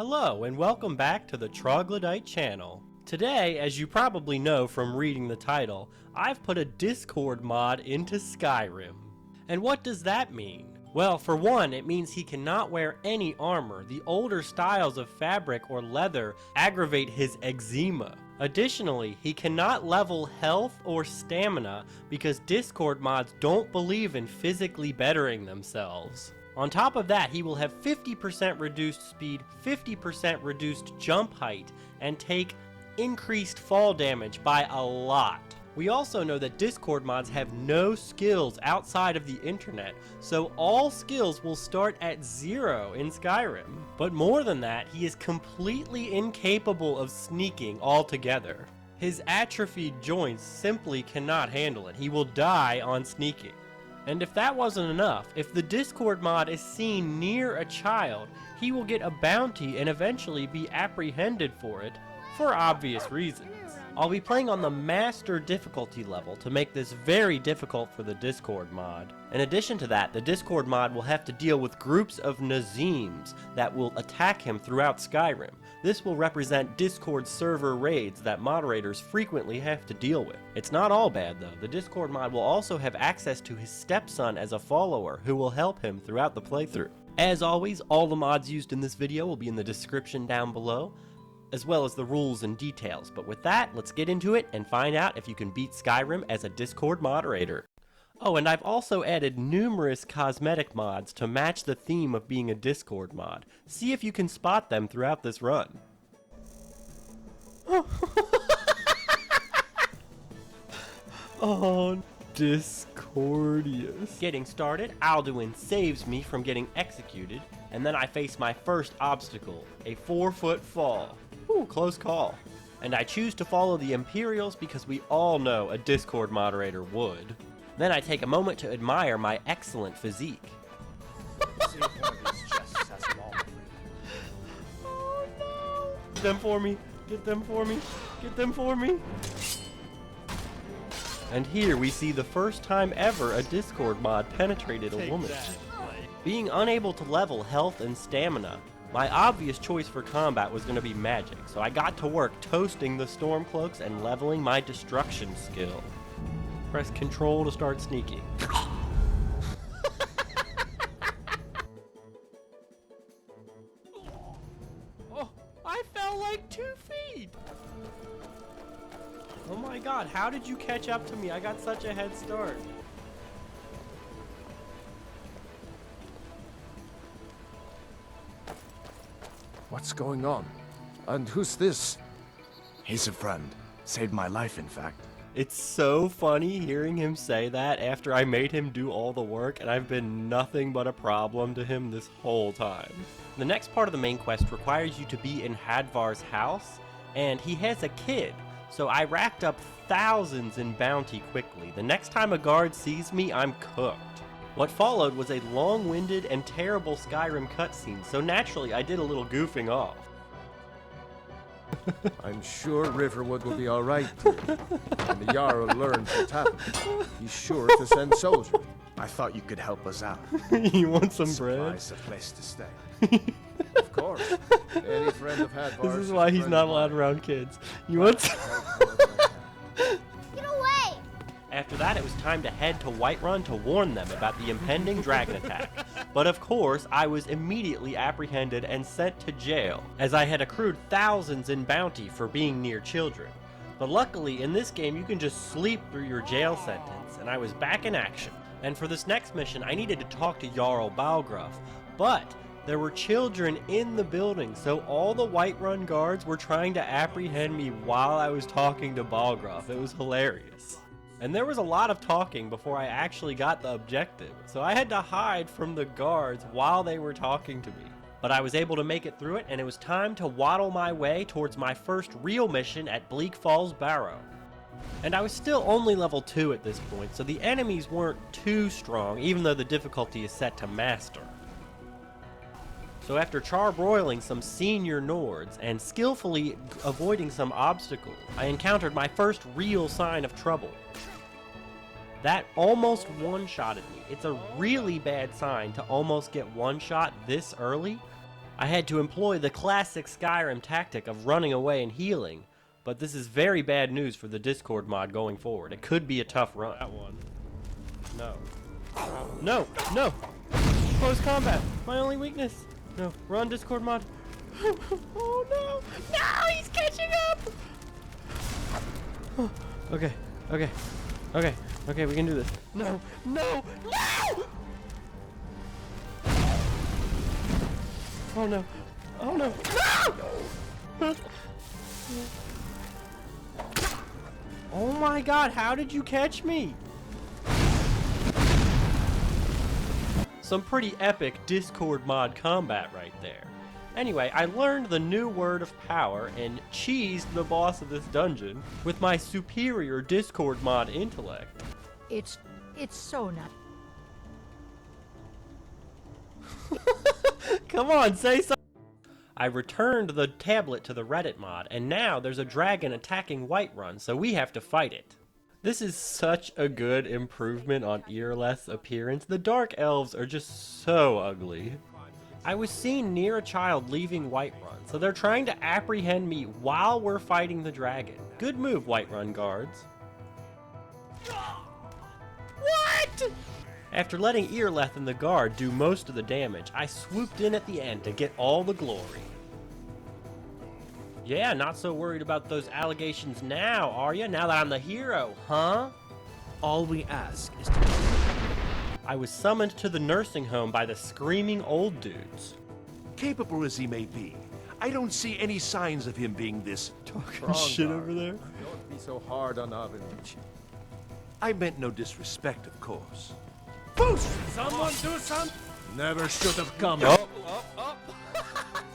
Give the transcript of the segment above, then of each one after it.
Hello and welcome back to the Troglodyte channel. Today, as you probably know from reading the title, I've put a Discord mod into Skyrim. And what does that mean? Well, for one, it means he cannot wear any armor. The older styles of fabric or leather aggravate his eczema. Additionally, he cannot level health or stamina because Discord mods don't believe in physically bettering themselves. On top of that, he will have 50% reduced speed, 50% reduced jump height, and take increased fall damage by a lot. We also know that Discord mods have no skills outside of the internet, so all skills will start at 0 in Skyrim. But more than that, he is completely incapable of sneaking altogether. His atrophied joints simply cannot handle it. He will die on sneaking. And if that wasn't enough, if the Discord mod is seen near a child, he will get a bounty and eventually be apprehended for it, for obvious reasons. I'll be playing on the Master difficulty level to make this very difficult for the Discord mod. In addition to that, the Discord mod will have to deal with groups of Nazeems that will attack him throughout Skyrim. This will represent Discord server raids that moderators frequently have to deal with. It's not all bad though. The Discord mod will also have access to his stepson as a follower who will help him throughout the playthrough. As always, all the mods used in this video will be in the description down below, as well as the rules and details. But with that, let's get into it and find out if you can beat Skyrim as a Discord moderator. Oh, and I've also added numerous cosmetic mods to match the theme of being a Discord mod. See if you can spot them throughout this run. Oh, Discordious. Getting started, Alduin saves me from getting executed, and then I face my first obstacle, a 4-foot fall. Ooh, close call. And I choose to follow the Imperials because we all know a Discord moderator would. Then I take a moment to admire my excellent physique. Oh no! Get them for me! Get them for me! Get them for me! And here we see the first time ever a Discord mod penetrated a woman. Being unable to level health and stamina, my obvious choice for combat was going to be magic, so I got to work toasting the Stormcloaks and leveling my destruction skill. Press Control to start sneaking. Oh, I fell like 2 feet! Oh my god, how did you catch up to me? I got such a head start. What's going on? And who's this? He's a friend. Saved my life, in fact. It's so funny hearing him say that after I made him do all the work, and I've been nothing but a problem to him this whole time. The next part of the main quest requires you to be in Hadvar's house, and he has a kid, so I racked up thousands in bounty quickly. The next time a guard sees me, I'm cooked. What followed was a long-winded and terrible Skyrim cutscene, so naturally I did a little goofing off. I'm sure Riverwood will be alright, dear. And the Jarl learns what's happened. He's sure to send soldiers. I thought you could help us out. You want some bread? Supply's a place to stay. Of course. Any friend of Hadvar's. This is why he's not allowed around kids. You want some? Get away! After that, it was time to head to Whiterun to warn them about the impending dragon attack. But of course, I was immediately apprehended and sent to jail, as I had accrued thousands in bounty for being near children. But luckily, in this game, you can just sleep through your jail sentence, and I was back in action. And for this next mission, I needed to talk to Jarl Balgruuf, but there were children in the building, so all the Whiterun guards were trying to apprehend me while I was talking to Balgruuf. It was hilarious. And there was a lot of talking before I actually got the objective, so I had to hide from the guards while they were talking to me. But I was able to make it through it, and it was time to waddle my way towards my first real mission at Bleak Falls Barrow. And I was still only level 2 at this point, so the enemies weren't too strong, even though the difficulty is set to Master. So after charbroiling some senior Nords and skillfully avoiding some obstacles, I encountered my first real sign of trouble. That almost one-shotted me. It's a really bad sign to almost get one-shot this early. I had to employ the classic Skyrim tactic of running away and healing, but this is very bad news for the Discord mod going forward. It could be a tough run. That one. No. No! No! Close combat! My only weakness! No. Run, Discord mod! Oh no! No! He's catching up! Oh, okay. Okay. Okay. Okay, we can do this. No! No! No! Oh no! Oh no! No! Oh my god, how did you catch me? Some pretty epic Discord mod combat right there. Anyway, I learned the new word of power and cheesed the boss of this dungeon with my superior Discord mod intellect. It's so not. Come on, say something. I returned the tablet to the Reddit mod, and now there's a dragon attacking Whiterun, so we have to fight it. This is such a good improvement on Earleth's appearance. The dark elves are just so ugly. I was seen near a child leaving Whiterun, so they're trying to apprehend me while we're fighting the dragon. Good move, Whiterun guards. What? After letting Earleth and the guard do most of the damage, I swooped in at the end to get all the glory. Yeah, not so worried about those allegations now, are you? Now that I'm the hero, huh? All we ask is to... I was summoned to the nursing home by the screaming old dudes. Capable as he may be, I don't see any signs of him being this... Talking shit over there. Don't be so hard on Alduin. I meant no disrespect, of course. Someone do something! Never should have come.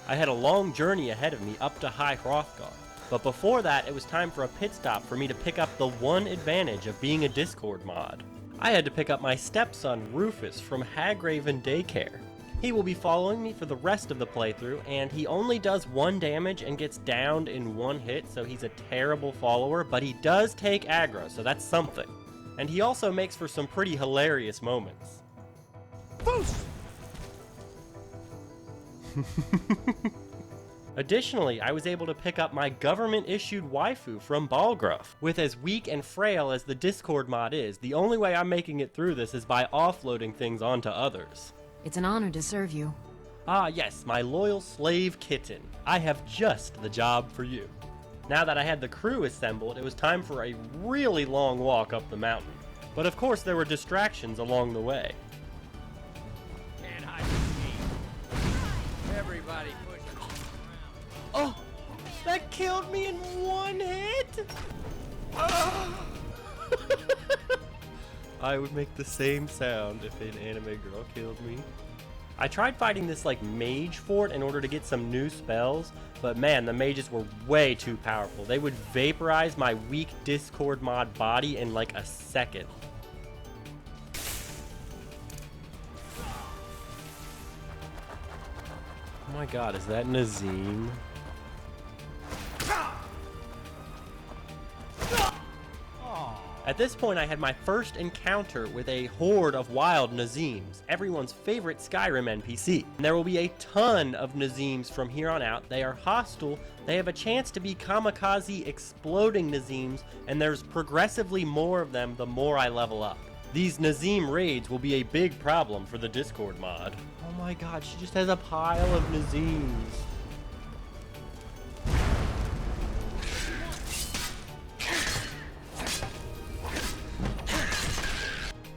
I had a long journey ahead of me up to High Hrothgar, but before that it was time for a pit stop for me to pick up the one advantage of being a Discord mod. I had to pick up my stepson Rufus from Hagraven Daycare. He will be following me for the rest of the playthrough, and he only does 1 damage and gets downed in 1 hit, so he's a terrible follower, but he does take aggro, so that's something. And he also makes for some pretty hilarious moments. Additionally, I was able to pick up my government-issued waifu from Balgruuf. With as weak and frail as the Discord mod is, the only way I'm making it through this is by offloading things onto others. It's an honor to serve you. Ah yes, my loyal slave kitten. I have just the job for you. Now that I had the crew assembled, it was time for a really long walk up the mountain. But of course there were distractions along the way. Can't hide from me. Everybody pushing around. Oh! That killed me in 1 hit! I would make the same sound if an anime girl killed me. I tried fighting this like mage fort in order to get some new spells, but man, the mages were way too powerful. They would vaporize my weak Discord mod body in like a second. Oh my god, is that Nazim? At this point, I had my first encounter with a horde of wild Nazims, everyone's favorite Skyrim NPC. And there will be a ton of Nazims from here on out. They are hostile, they have a chance to be kamikaze exploding Nazims, and there's progressively more of them the more I level up. These Nazim raids will be a big problem for the Discord mod. Oh my god, she just has a pile of Nazims.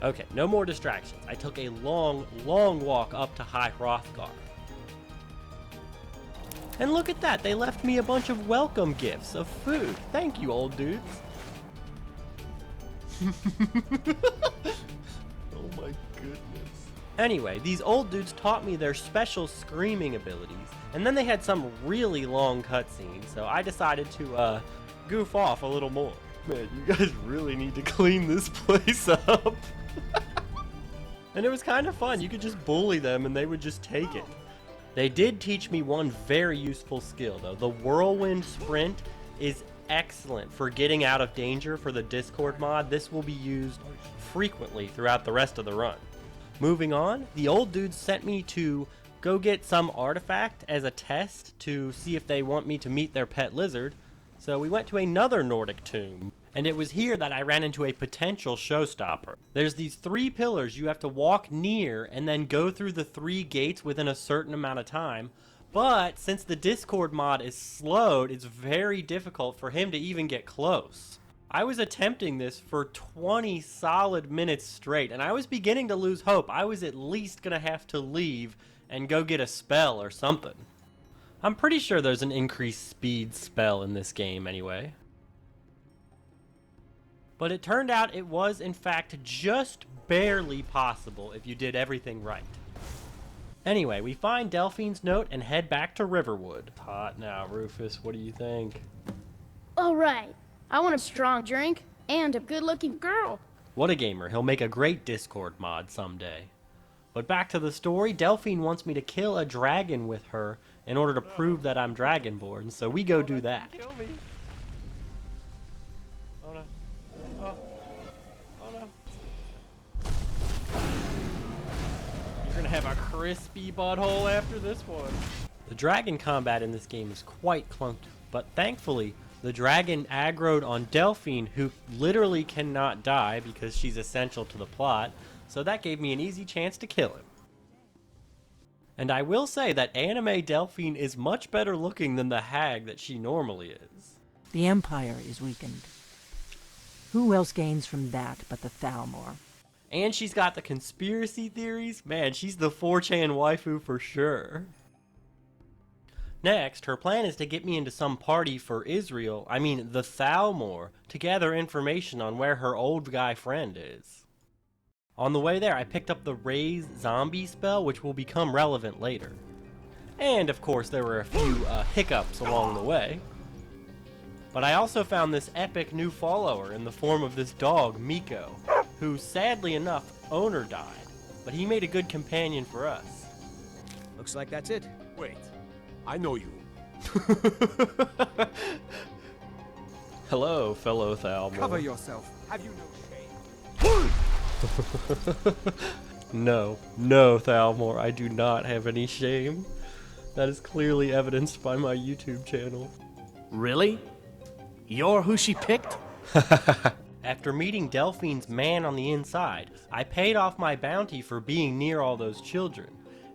Okay, no more distractions. I took a long walk up to High Hrothgar. And look at that, they left me a bunch of welcome gifts of food. Thank you, old dudes. Oh my goodness. Anyway, these old dudes taught me their special screaming abilities, and then they had some really long cutscenes, so I decided to goof off a little more. Man, you guys really need to clean this place up. And it was kind of fun. You could just bully them and they would just take it. They did teach me one very useful skill though. The whirlwind sprint is excellent for getting out of danger for the Discord mod. This will be used frequently throughout the rest of the run. Moving on, the old dudes sent me to go get some artifact as a test to see if they want me to meet their pet lizard. So we went to another Nordic tomb, and it was here that I ran into a potential showstopper. There's these 3 pillars you have to walk near and then go through the 3 gates within a certain amount of time. But since the Discord mod is slowed, it's very difficult for him to even get close. I was attempting this for 20 solid minutes straight, and I was beginning to lose hope. I was at least gonna have to leave and go get a spell or something. I'm pretty sure there's an increased speed spell in this game anyway. But it turned out it was in fact just barely possible if you did everything right. Anyway, we find Delphine's note and head back to Riverwood. Hot now, Rufus, what do you think? All right. I want a strong drink and a good-looking girl. What a gamer, he'll make a great Discord mod someday. But back to the story, Delphine wants me to kill a dragon with her in order to prove that I'm Dragonborn, so we go do that. Kill me. Oh no. Oh. Oh no. You're gonna have a crispy butthole after this one. The dragon combat in this game is quite clunky, but thankfully, the dragon aggroed on Delphine, who literally cannot die because she's essential to the plot, so that gave me an easy chance to kill him. And I will say that anime Delphine is much better looking than the hag that she normally is. The Empire is weakened. Who else gains from that but the Thalmor? And she's got the conspiracy theories. Man, she's the 4chan waifu for sure. Next, her plan is to get me into some party for Israel, the Thalmor, to gather information on where her old guy friend is. On the way there, I picked up the Raise Zombie spell, which will become relevant later. And, of course, there were a few hiccups along the way. But I also found this epic new follower in the form of this dog, Miko, who, sadly enough, owner died. But he made a good companion for us. Looks like that's it. Wait, I know you. Hello, fellow Thalmor. Cover yourself. Have you no shame? No, Thalmor, I do not have any shame. That is clearly evidenced by my YouTube channel. Really? You're who she picked? After meeting Delphine's man on the inside, I paid off my bounty for being near all those children.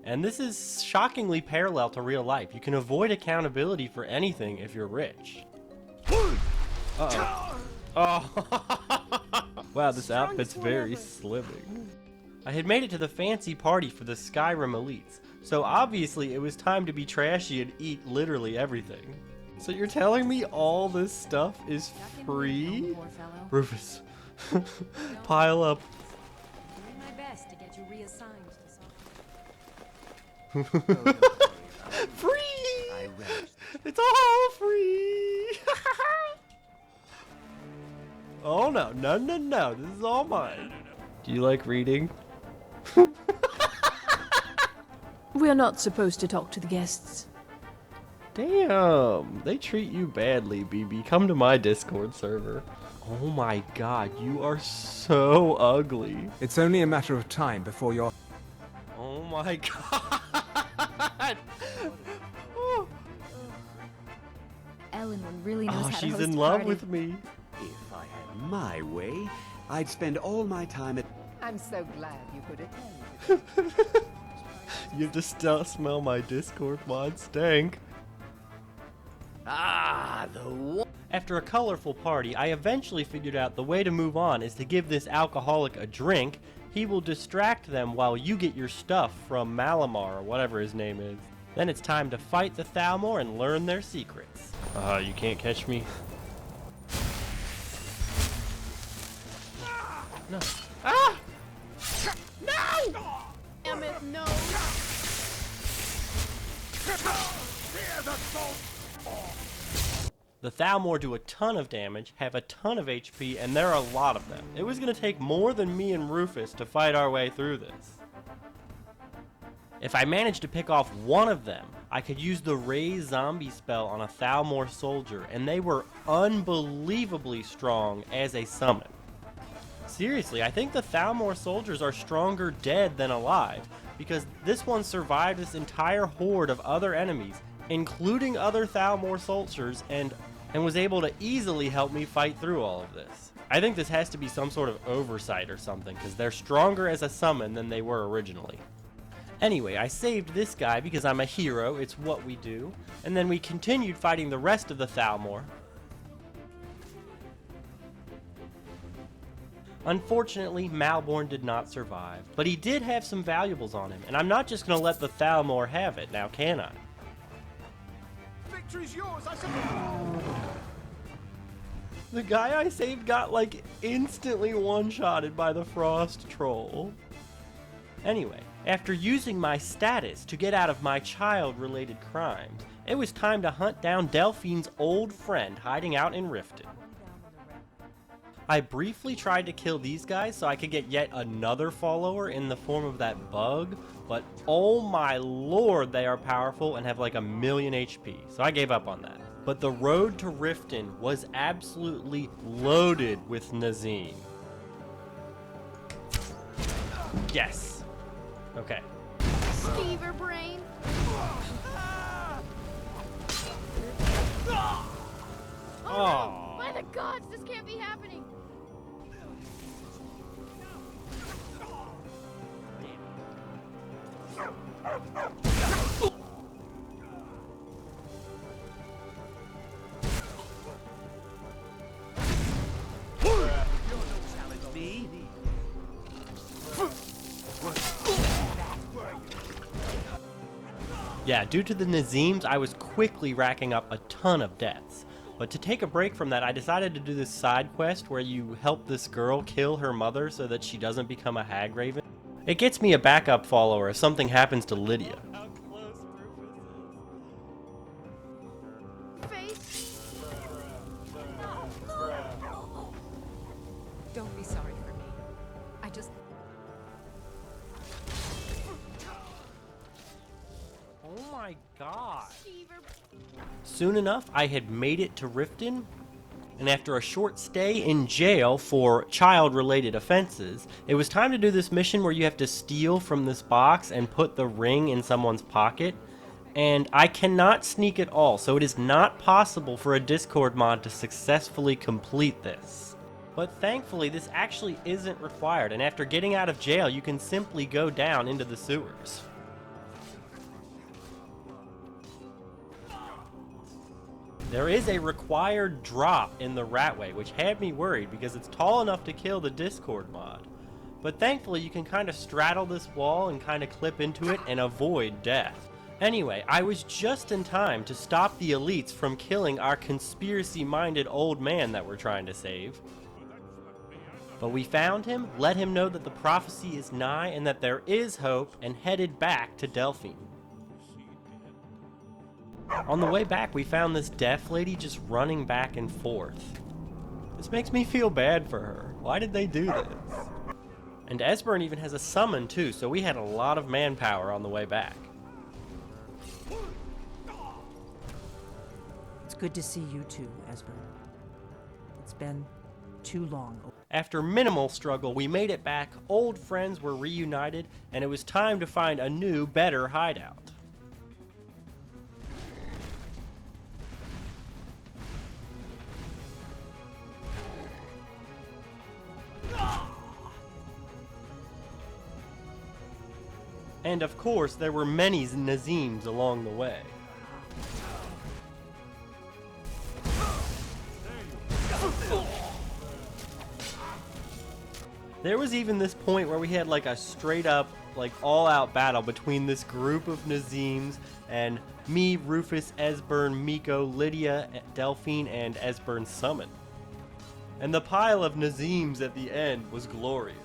And this is shockingly parallel to real life. You can avoid accountability for anything if you're rich. Uh-oh. Oh. Wow, this outfit's very slimming. I had made it to the fancy party for the Skyrim elites, so obviously it was time to be trashy and eat literally everything. So you're telling me all this stuff is free? Rufus, pile up. Doing my best to get you reassigned to something. Free! It's all free! Oh no, no, this is all mine. Do you like reading? We're not supposed to talk to the guests. Damn, they treat you badly, BB. Come to my Discord server. Oh my god, you are so ugly. It's only a matter of time before you're... Oh my god. Ellen really knows Oh, how to she's host in a love party. with me. If I had my way, I'd spend all my time at... I'm so glad you could attend. You have to still smell my Discord mod stank. Ah, the one... After a colorful party, I eventually figured out the way to move on is to give this alcoholic a drink. He will distract them while you get your stuff from Malamar or whatever his name is. Then it's time to fight the Thalmor and learn their secrets. You can't catch me. No. Ah! No! Damn it, no! The Thalmor do a ton of damage, have a ton of HP, and there are a lot of them. It was going to take more than me and Rufus to fight our way through this. If I managed to pick off one of them, I could use the Raise Zombie spell on a Thalmor soldier, and they were unbelievably strong as a summon. Seriously, I think the Thalmor soldiers are stronger dead than alive, because this one survived this entire horde of other enemies, including other Thalmor soldiers, and was able to easily help me fight through all of this. I think this has to be some sort of oversight or something, because they're stronger as a summon than they were originally. Anyway, I saved this guy because I'm a hero, it's what we do, and then we continued fighting the rest of the Thalmor. Unfortunately, Malborn did not survive, but he did have some valuables on him, and I'm not just going to let the Thalmor have it, now can I? Victory's yours, I suppose. The guy I saved got like instantly one-shotted by the Frost Troll. Anyway, after using my status to get out of my child-related crimes, it was time to hunt down Delphine's old friend hiding out in Riften. I briefly tried to kill these guys so I could get yet another follower in the form of that bug, but oh my lord, they are powerful and have like 1,000,000 HP, so I gave up on that. But the road to Riften was absolutely loaded with Nazim. Yes. Okay. Skeever brain. Oh no! By the gods, this can't be happening. Yeah, due to the Nazims, I was quickly racking up a ton of deaths. But to take a break from that, I decided to do this side quest where you help this girl kill her mother so that she doesn't become a hag raven. It gets me a backup follower if something happens to Lydia. How close Rufus is. Face. Don't be sorry for me. I just... Oh my god. Skeever. Soon enough, I had made it to Riften, and after a short stay in jail for child-related offenses, it was time to do this mission where you have to steal from this box and put the ring in someone's pocket. And I cannot sneak at all, so it is not possible for a Discord mod to successfully complete this. But thankfully, this actually isn't required, and after getting out of jail, you can simply go down into the sewers. There is a required drop in the Ratway, which had me worried because it's tall enough to kill the Discord mod. But thankfully you can kind of straddle this wall and kind of clip into it and avoid death. Anyway, I was just in time to stop the elites from killing our conspiracy-minded old man that we're trying to save. But we found him, let him know that the prophecy is nigh and that there is hope, and headed back to Delphine. On the way back, we found this deaf lady just running back and forth. This makes me feel bad for her. Why did they do this? And Esbern even has a summon too, so we had a lot of manpower on the way back. It's good to see you too, Esbern. It's been too long. After minimal struggle, we made it back, old friends were reunited, and it was time to find a new, better hideout. And of course, there were many Nazims along the way. There was even this point where we had like a straight up, like all out battle between this group of Nazims and me, Rufus, Esbern, Miko, Lydia, Delphine, and Esbern's summon. And the pile of Nazims at the end was glorious.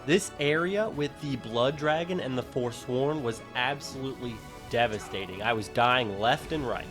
This area with the Blood Dragon and the Forsworn was absolutely devastating. I was dying left and right.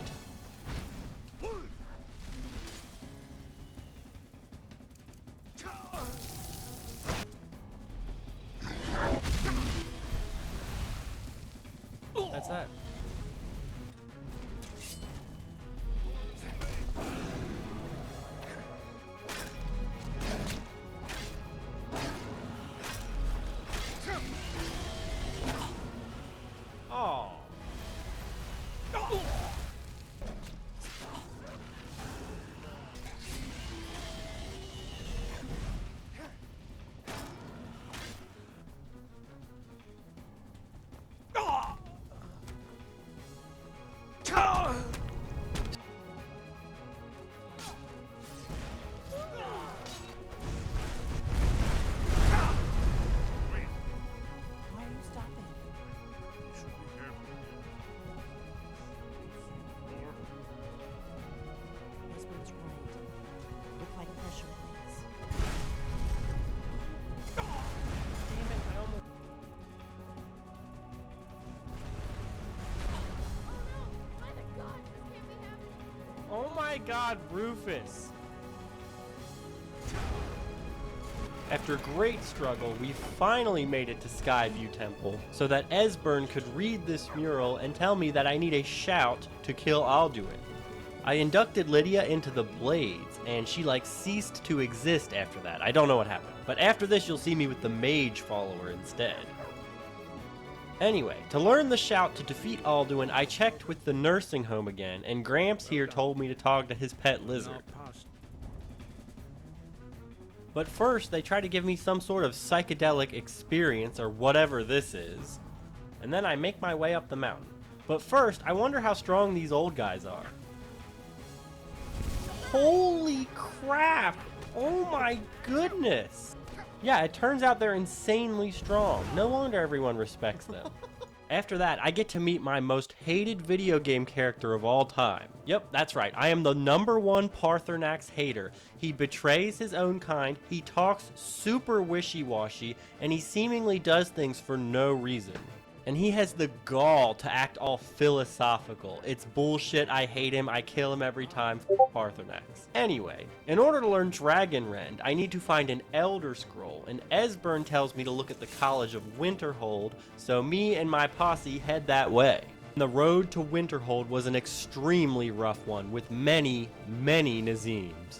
my god, Rufus! After great struggle, we finally made it to Skyview Temple, so that Esbern could read this mural and tell me that I need a shout to kill Alduin. I inducted Lydia into the Blades, and she ceased to exist after that. I don't know what happened. But after this, you'll see me with the Mage follower instead. Anyway, to learn the shout to defeat Alduin, I checked with the nursing home again, and Gramps here told me to talk to his pet lizard. But first, they try to give me some sort of psychedelic experience, or whatever this is. And then I make my way up the mountain. But first, I wonder how strong these old guys are. Holy crap! Oh my goodness! Yeah, it turns out they're insanely strong. No wonder everyone respects them. After that, I get to meet my most hated video game character of all time. Yep, that's right. I am the #1 Paarthurnax hater. He betrays his own kind, he talks super wishy-washy, and he seemingly does things for no reason. And he has the gall to act all philosophical. It's bullshit, I hate him, I kill him every time, Paarthurnax. Anyway, in order to learn DragonRend, I need to find an Elder Scroll, and Esbern tells me to look at the College of Winterhold, so me and my posse head that way. The road to Winterhold was an extremely rough one, with many, many Nazeems.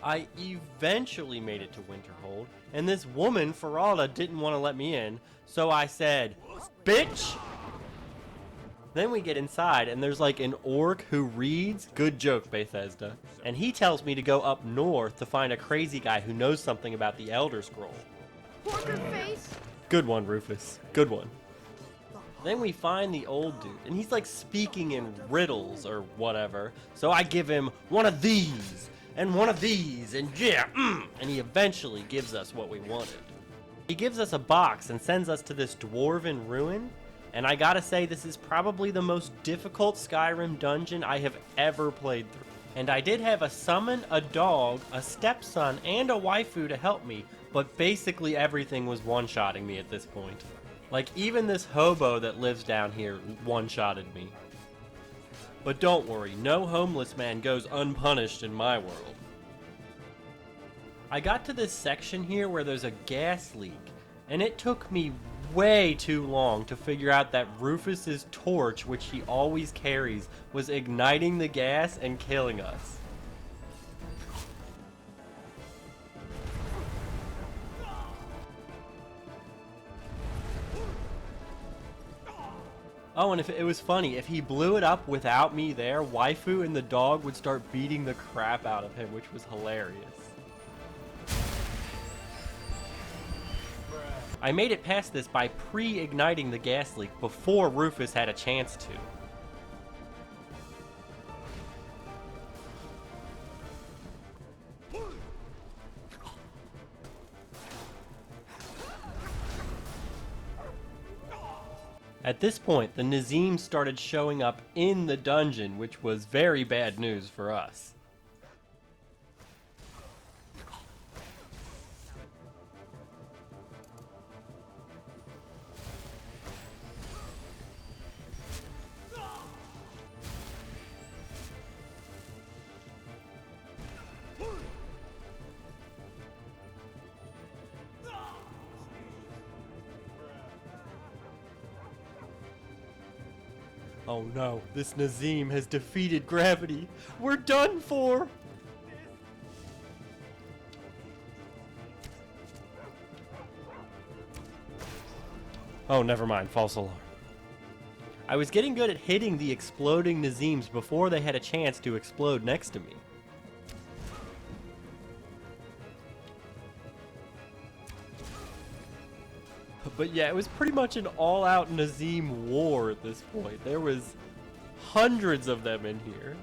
I eventually made it to Winterhold, and this woman, Feralda, didn't want to let me in, so I said, "Bitch!" Then we get inside, and there's an orc who reads, good joke, Bethesda, and he tells me to go up north to find a crazy guy who knows something about the Elder Scroll. Porker face! Good one, Rufus. Good one. Then we find the old dude, and he's speaking in riddles or whatever, so I give him one of these, and one of these, and and he eventually gives us what we wanted. He gives us a box and sends us to this dwarven ruin, and I gotta say this is probably the most difficult Skyrim dungeon I have ever played through. And I did have a summon, a dog, a stepson, and a waifu to help me, but basically everything was one-shotting me at this point. Even this hobo that lives down here one-shotted me. But don't worry, no homeless man goes unpunished in my world. I got to this section here where there's a gas leak, and it took me way too long to figure out that Rufus's torch, which he always carries, was igniting the gas and killing us. Oh, and if it was funny, if he blew it up without me there, Waifu and the dog would start beating the crap out of him, which was hilarious. I made it past this by pre-igniting the gas leak before Rufus had a chance to. At this point, the Nazeem started showing up in the dungeon, which was very bad news for us. Oh no, this Nazim has defeated gravity. We're done for! Oh, never mind. False alarm. I was getting good at hitting the exploding Nazims before they had a chance to explode next to me. But yeah, it was pretty much an all-out Nazim war at this point. There was hundreds of them in here.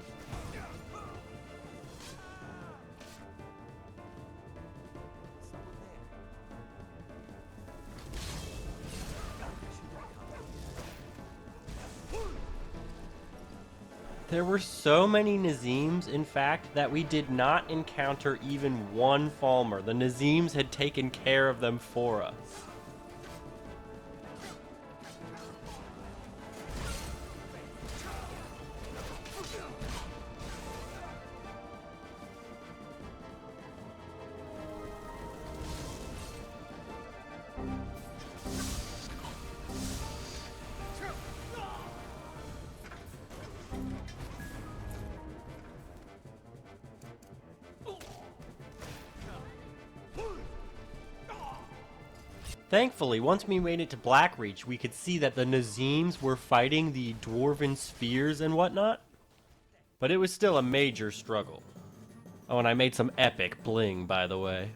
There were so many Nazims, in fact, that we did not encounter even one Falmer. The Nazims had taken care of them for us. Thankfully, once we made it to Blackreach, we could see that the Nazims were fighting the dwarven spheres and whatnot. But it was still a major struggle. Oh, and I made some epic bling, by the way.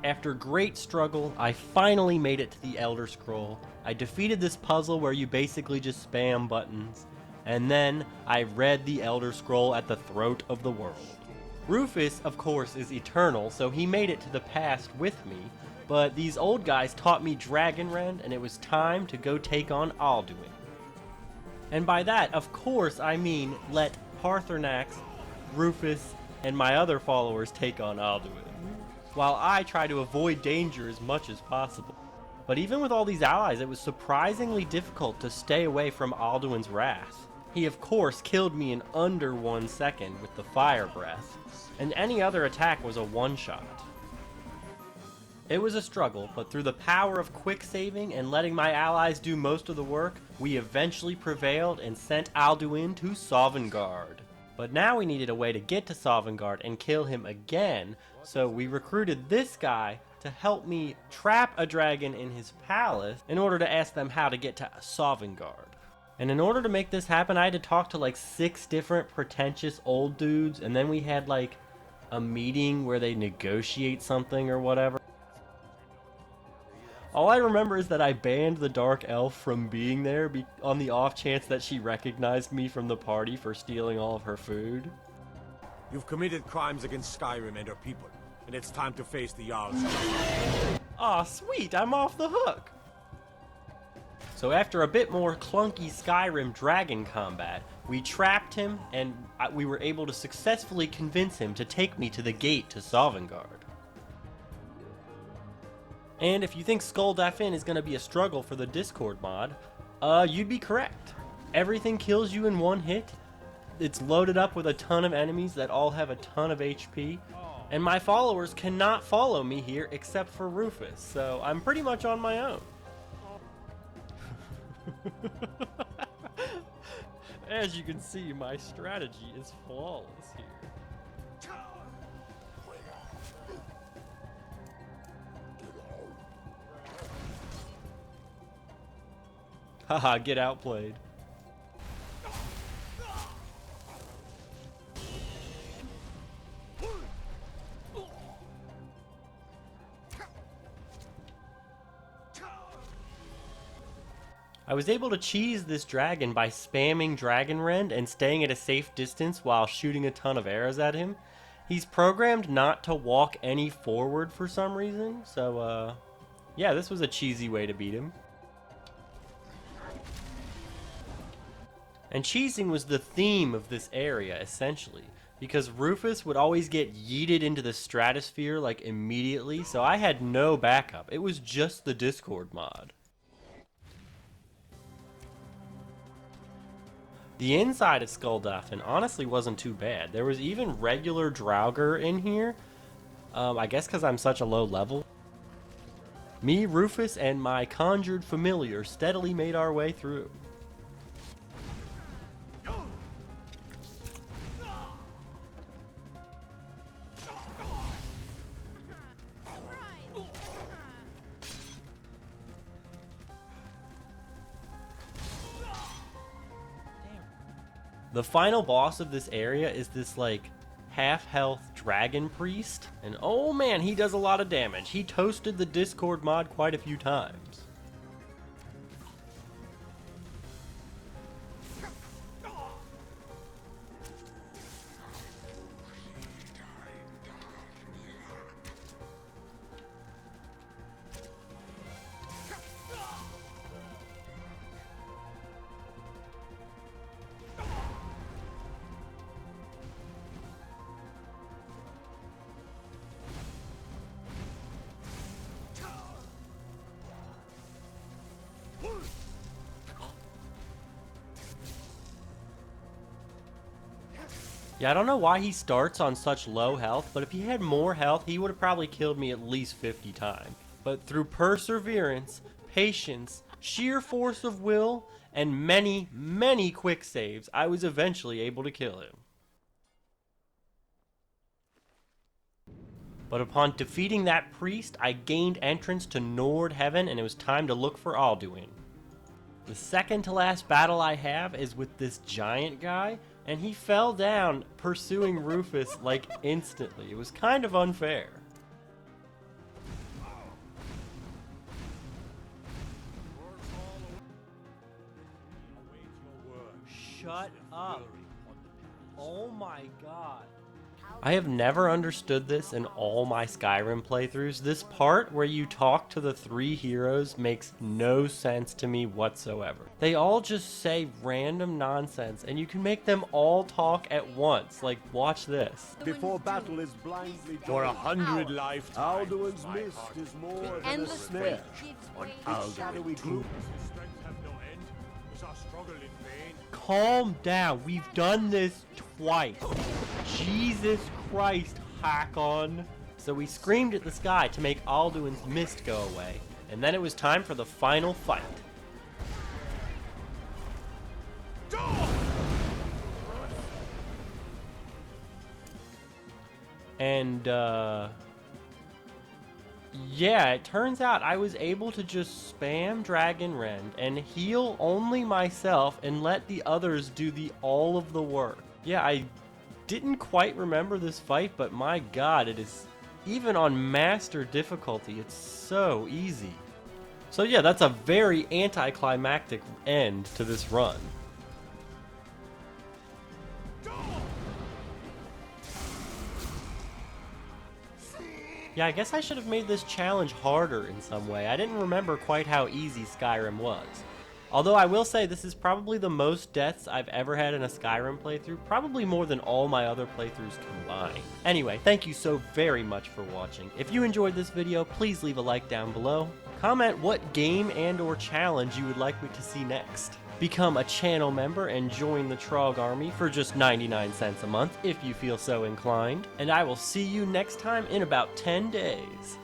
After great struggle, I finally made it to the Elder Scroll. I defeated this puzzle where you basically just spam buttons, and then I read the Elder Scroll at the throat of the world. Rufus, of course, is eternal, so he made it to the past with me, but these old guys taught me DragonRend, and it was time to go take on Alduin. And by that, of course, I mean let Paarthurnax, Rufus, and my other followers take on Alduin, while I try to avoid danger as much as possible. But even with all these allies, it was surprisingly difficult to stay away from Alduin's wrath. He of course killed me in under 1 second with the fire breath, and any other attack was a one-shot. It was a struggle, but through the power of quick saving and letting my allies do most of the work, we eventually prevailed and sent Alduin to Sovngarde. But now we needed a way to get to Sovngarde and kill him again, so we recruited this guy to help me trap a dragon in his palace in order to ask them how to get to Sovngarde. And in order to make this happen, I had to talk to like 6 different pretentious old dudes, and then we had like a meeting where they negotiate something or whatever. All I remember is that I banned the Dark Elf from being there on the off chance that she recognized me from the party for stealing all of her food. You've committed crimes against Skyrim and her people, and it's time to face the Jarl's. Aw, sweet, I'm off the hook! So after a bit more clunky Skyrim dragon combat, we trapped him, and we were able to successfully convince him to take me to the gate to Sovngarde. And if you think Skuldafin is going to be a struggle for the Discord mod, you'd be correct. Everything kills you in one hit. It's loaded up with a ton of enemies that all have a ton of HP. And my followers cannot follow me here except for Rufus, so I'm pretty much on my own. As you can see, my strategy is flawless here. Haha, get outplayed. I was able to cheese this dragon by spamming DragonRend and staying at a safe distance while shooting a ton of arrows at him. He's programmed not to walk any forward for some reason, so, Yeah, this was a cheesy way to beat him. And cheesing was the theme of this area, essentially, because Rufus would always get yeeted into the stratosphere, like, immediately, so I had no backup. It was just the Discord mod. The inside of Skuldafin honestly wasn't too bad. There was even regular Draugr in here, I guess because I'm such a low level. Me, Rufus, and my conjured familiar steadily made our way through. The final boss of this area is this, like, half-health dragon priest. And oh man, he does a lot of damage. He toasted the Discord mod quite a few times. Yeah, I don't know why he starts on such low health, but if he had more health, he would have probably killed me at least 50 times. But through perseverance, patience, sheer force of will, and many, many quick saves, I was eventually able to kill him. But upon defeating that priest, I gained entrance to Nordheaven, and it was time to look for Alduin. The second to last battle I have is with this giant guy, and he fell down pursuing Rufus like instantly. It was kind of unfair. Shut up. Oh my god. I have never understood this in all my Skyrim playthroughs. This part where you talk to the three heroes makes no sense to me whatsoever. They all just say random nonsense, and you can make them all talk at once. Like, watch this. Before battle is blindly For 100 lifetimes. Alduin's mist is more than a snare. Its shadowy gloom. Calm down. We've done this twice. Jesus Christ, Hakon. So we screamed at the sky to make Alduin's mist go away, and then it was time for the final fight. And, yeah, it turns out I was able to just spam DragonRend and heal only myself and let the others do all of the work. Yeah, I didn't quite remember this fight, but my god, it is, even on master difficulty, it's so easy. So yeah, that's a very anticlimactic end to this run. Yeah, I guess I should have made this challenge harder in some way. I didn't remember quite how easy Skyrim was. Although I will say this is probably the most deaths I've ever had in a Skyrim playthrough, probably more than all my other playthroughs combined. Anyway, thank you so very much for watching. If you enjoyed this video, please leave a like down below. Comment what game and or challenge you would like me to see next. Become a channel member and join the Trog Army for just 99 cents a month if you feel so inclined. And I will see you next time in about 10 days.